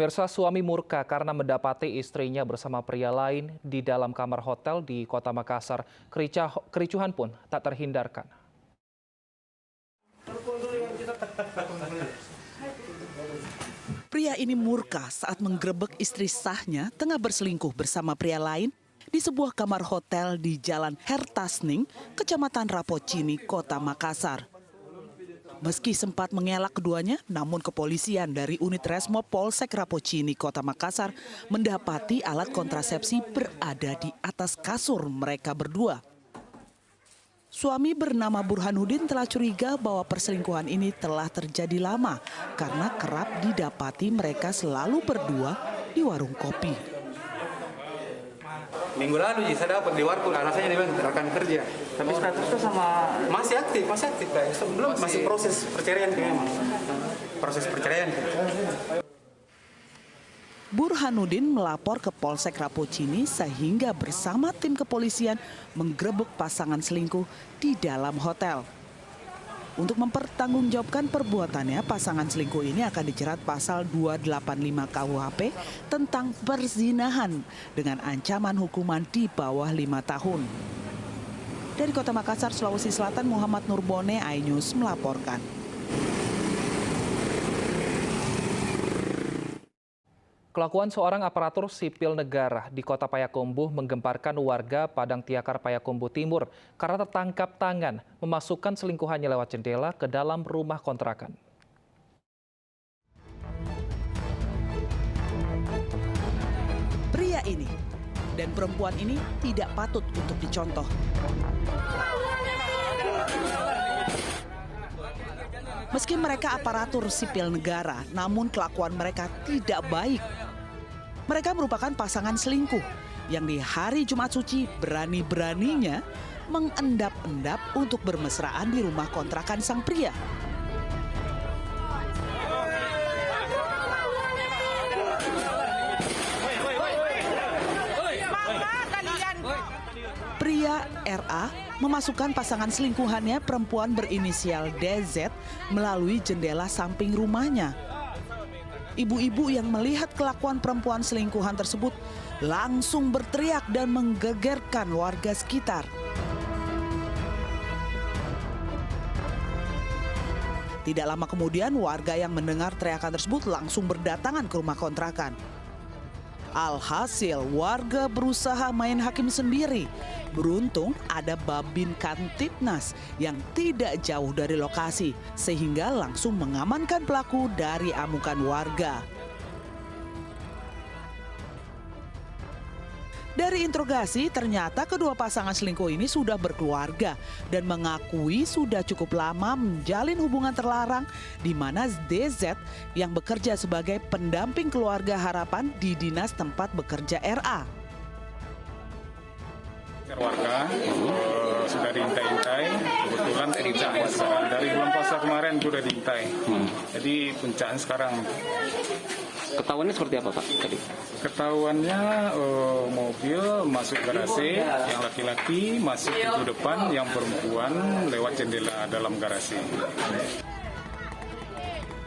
Pemirsa, suami murka karena mendapati istrinya bersama pria lain di dalam kamar hotel di Kota Makassar. Kericuhan pun tak terhindarkan. Pria ini murka saat menggerebek istri sahnya tengah berselingkuh bersama pria lain di sebuah kamar hotel di Jalan Hertasning, Kecamatan Rapocini, Kota Makassar. Meski sempat mengelak keduanya, namun kepolisian dari unit Resmo Polsek Rapocini, Kota Makassar mendapati alat kontrasepsi berada di atas kasur mereka berdua. Suami bernama Burhanuddin telah curiga bahwa perselingkuhan ini telah terjadi lama karena kerap didapati mereka selalu berdua di warung kopi. Minggu lalu saya dapat di warkop, alasannya dia bilang rekan kerja. Tapi statusnya sama Masih aktif Pak. Belum masih proses perceraian memang. Proses perceraian. Burhanuddin melapor ke Polsek Rapocini sehingga bersama tim kepolisian menggerebek pasangan selingkuh di dalam hotel. Untuk mempertanggungjawabkan perbuatannya, pasangan selingkuh ini akan dijerat pasal 285 KUHP tentang perzinahan dengan ancaman hukuman di bawah 5 tahun. Dari Kota Makassar, Sulawesi Selatan, Muhammad Nurbone, iNews melaporkan. Kelakuan seorang aparatur sipil negara di Kota Payakumbuh menggemparkan warga Padang Tiakar, Payakumbuh Timur karena tertangkap tangan memasukkan selingkuhannya lewat jendela ke dalam rumah kontrakan. Pria ini dan perempuan ini tidak patut untuk dicontoh. Meski mereka aparatur sipil negara, namun kelakuan mereka tidak baik. Mereka merupakan pasangan selingkuh yang di hari Jumat Suci berani-beraninya mengendap-endap untuk bermesraan di rumah kontrakan sang pria. Pria RA memasukkan pasangan selingkuhannya perempuan berinisial DZ melalui jendela samping rumahnya. Ibu-ibu yang melihat kelakuan perempuan selingkuhan tersebut langsung berteriak dan menggegerkan warga sekitar. Tidak lama kemudian warga yang mendengar teriakan tersebut langsung berdatangan ke rumah kontrakan. Alhasil warga berusaha main hakim sendiri. Beruntung ada Babin Kantipnas yang tidak jauh dari lokasi sehingga langsung mengamankan pelaku dari amukan warga. Dari interogasi ternyata kedua pasangan selingkuh ini sudah berkeluarga dan mengakui sudah cukup lama menjalin hubungan terlarang di mana DZ yang bekerja sebagai pendamping keluarga harapan di dinas tempat bekerja RA. Warga sudah diintai-intai, kebetulan puncak puasa. Dari bulan puasa kemarin sudah diintai. Jadi puncaknya sekarang. ketahuannya seperti apa Pak tadi? Ketahuannya mobil masuk garasi, yang laki-laki masuk pintu depan, yang perempuan lewat jendela dalam garasi.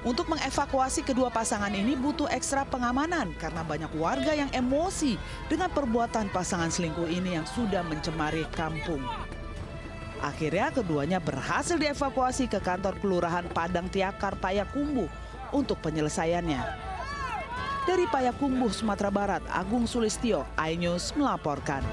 Untuk mengevakuasi kedua pasangan ini butuh ekstra pengamanan karena banyak warga yang emosi dengan perbuatan pasangan selingkuh ini yang sudah mencemari kampung. Akhirnya keduanya berhasil dievakuasi ke kantor Kelurahan Padang Tiakar, Payakumbuh untuk penyelesaiannya. Dari Payakumbuh, Sumatera Barat, Agung Sulistyo, iNews melaporkan.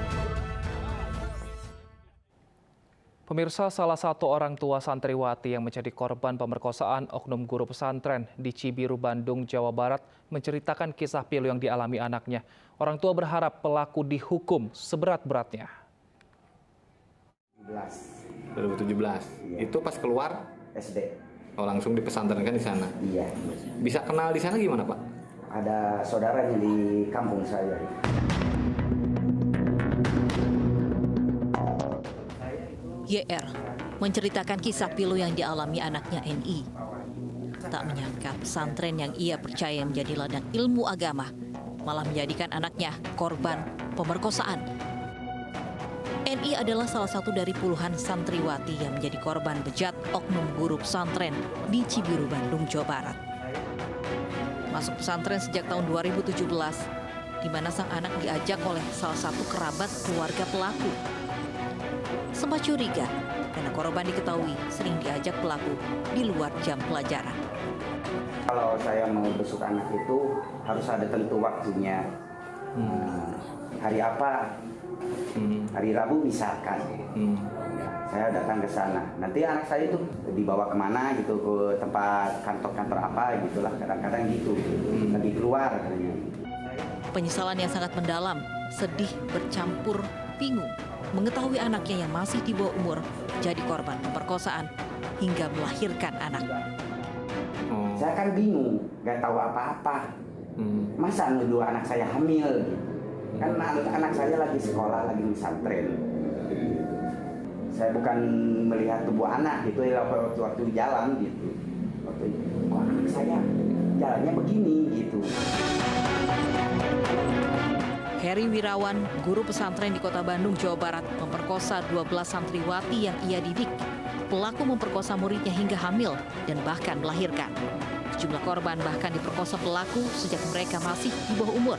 Pemirsa, salah satu orang tua santriwati yang menjadi korban pemerkosaan oknum guru pesantren di Cibiru, Bandung, Jawa Barat menceritakan kisah pilu yang dialami anaknya. Orang tua berharap pelaku dihukum seberat-beratnya. 2017. Iya. Itu pas keluar SD. Oh, langsung di pesantren kan di sana. Iya. Bisa kenal di sana gimana, Pak? Ada saudaranya di kampung saya. YR menceritakan kisah pilu yang dialami anaknya NI. Tak menyangka pesantren yang ia percaya menjadi ladang ilmu agama malah menjadikan anaknya korban pemerkosaan. NI adalah salah satu dari puluhan santriwati yang menjadi korban bejat oknum guru pesantren di Cibiru, Bandung, Jawa Barat. masuk pesantren sejak tahun 2017, di mana sang anak diajak oleh salah satu kerabat keluarga pelaku. Sempat curiga, karena korban diketahui sering diajak pelaku di luar jam pelajaran. Kalau saya mau besuk anak itu harus ada tentu waktunya. Hari apa? Hari Rabu misalkan. Saya datang ke sana. Nanti anak saya itu dibawa kemana gitu, ke tempat kantor-kantor apa gitulah. Kadang-kadang gitu. Lagi keluar katanya. Penyesalan yang sangat mendalam, sedih bercampur bingung mengetahui anaknya yang masih di bawah umur jadi korban pemerkosaan hingga melahirkan anak. Saya kan bingung, nggak tahu apa-apa. Masa nuduh anak saya hamil? Kan anak saya lagi sekolah, lagi pesantren. Saya bukan melihat tubuh anak gitu ya waktu jalan gitu. Kok anak saya jalannya begini gitu. Heri Wirawan, guru pesantren di Kota Bandung, Jawa Barat, memperkosa 12 santriwati yang ia didik. Pelaku memperkosa muridnya hingga hamil dan bahkan melahirkan. Sejumlah korban bahkan diperkosa pelaku sejak mereka masih di bawah umur.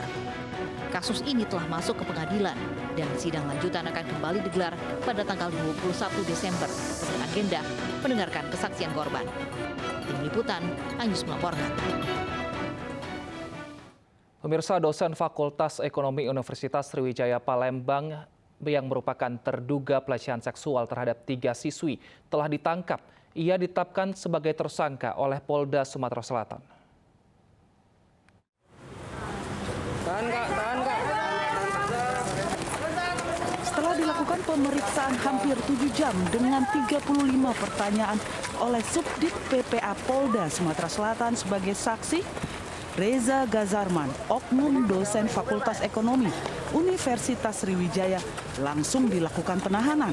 Kasus ini telah masuk ke pengadilan dan sidang lanjutan akan kembali digelar pada tanggal 21 Desember dengan agenda mendengarkan kesaksian korban. Tim Liputan, Anyus melaporkan. Pemirsa, dosen Fakultas Ekonomi Universitas Sriwijaya Palembang yang merupakan terduga pelecehan seksual terhadap 3 siswi telah ditangkap. Ia ditetapkan sebagai tersangka oleh Polda Sumatera Selatan. Setelah dilakukan pemeriksaan hampir 7 jam dengan 35 pertanyaan oleh Subdit PPA Polda Sumatera Selatan sebagai saksi, Reza Gazarman, oknum dosen Fakultas Ekonomi Universitas Sriwijaya, langsung dilakukan penahanan.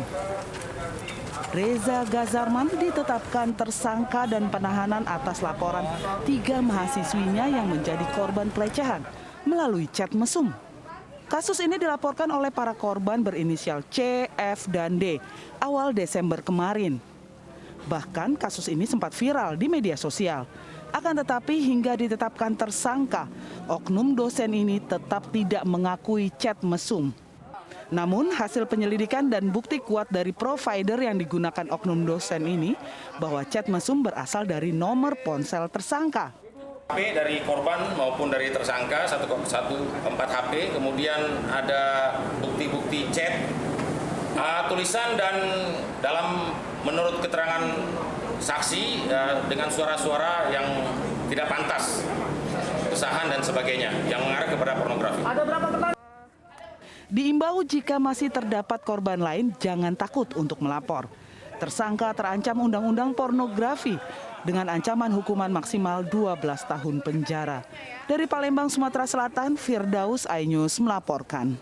Reza Gazarman ditetapkan tersangka dan penahanan atas laporan 3 mahasiswinya yang menjadi korban pelecehan melalui chat mesum. Kasus ini dilaporkan oleh para korban berinisial C, F, dan D awal Desember kemarin. Bahkan kasus ini sempat viral di media sosial. Akan tetapi hingga ditetapkan tersangka, oknum dosen ini tetap tidak mengakui chat mesum. Namun hasil penyelidikan dan bukti kuat dari provider yang digunakan oknum dosen ini bahwa chat mesum berasal dari nomor ponsel tersangka. HP dari korban maupun dari tersangka 1,4 HP, kemudian ada bukti-bukti chat, tulisan dan dalam menurut keterangan saksi dengan suara-suara yang tidak pantas, kesahan dan sebagainya yang mengarah kepada pornografi. Diimbau jika masih terdapat korban lain jangan takut untuk melapor. Tersangka terancam undang-undang pornografi dengan ancaman hukuman maksimal 12 tahun penjara. Dari Palembang, Sumatera Selatan, Firdaus Ainus melaporkan.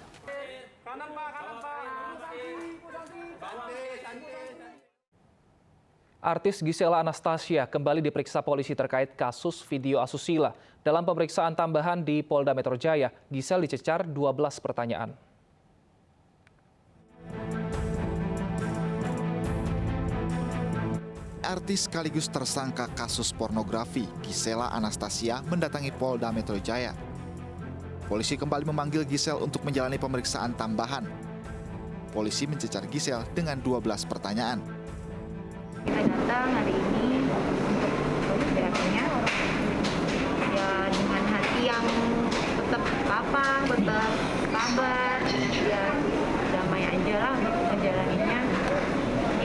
Artis Gisela Anastasia kembali diperiksa polisi terkait kasus video asusila. Dalam pemeriksaan tambahan di Polda Metro Jaya, Gisela dicecar 12 pertanyaan. Artis sekaligus tersangka kasus pornografi, Gisela Anastasia mendatangi Polda Metro Jaya. Polisi kembali memanggil Gisela untuk menjalani pemeriksaan tambahan. Polisi mencecar Gisela dengan 12 pertanyaan. Kita datang hari ini untuk BAP-nya ya dengan hati yang tetap tetap sabar, ya damai aja lah untuk menjalaninya,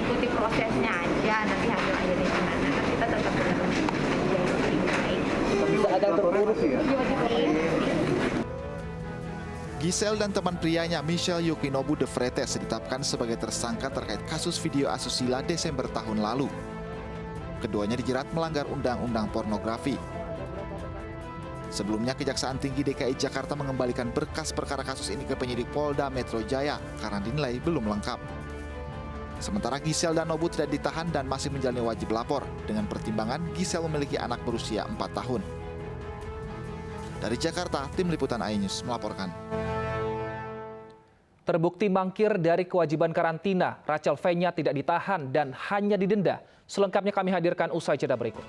ikuti prosesnya aja, nanti hasilnya dari mana kan kita tetap menjalani baik. Bisa ada terurus ya? Gisela dan teman prianya Michelle Yukinobu De Vretes ditetapkan sebagai tersangka terkait kasus video asusila Desember tahun lalu. Keduanya dijerat melanggar undang-undang pornografi. Sebelumnya, Kejaksaan Tinggi DKI Jakarta mengembalikan berkas perkara kasus ini ke penyidik Polda Metro Jaya karena dinilai belum lengkap. Sementara Gisela dan Nobu tidak ditahan dan masih menjalani wajib lapor dengan pertimbangan Gisela memiliki anak berusia 4 tahun. Dari Jakarta, Tim Liputan iNews melaporkan. Terbukti mangkir dari kewajiban karantina, Rachel Fenya tidak ditahan dan hanya didenda. Selengkapnya kami hadirkan usai jeda berikut.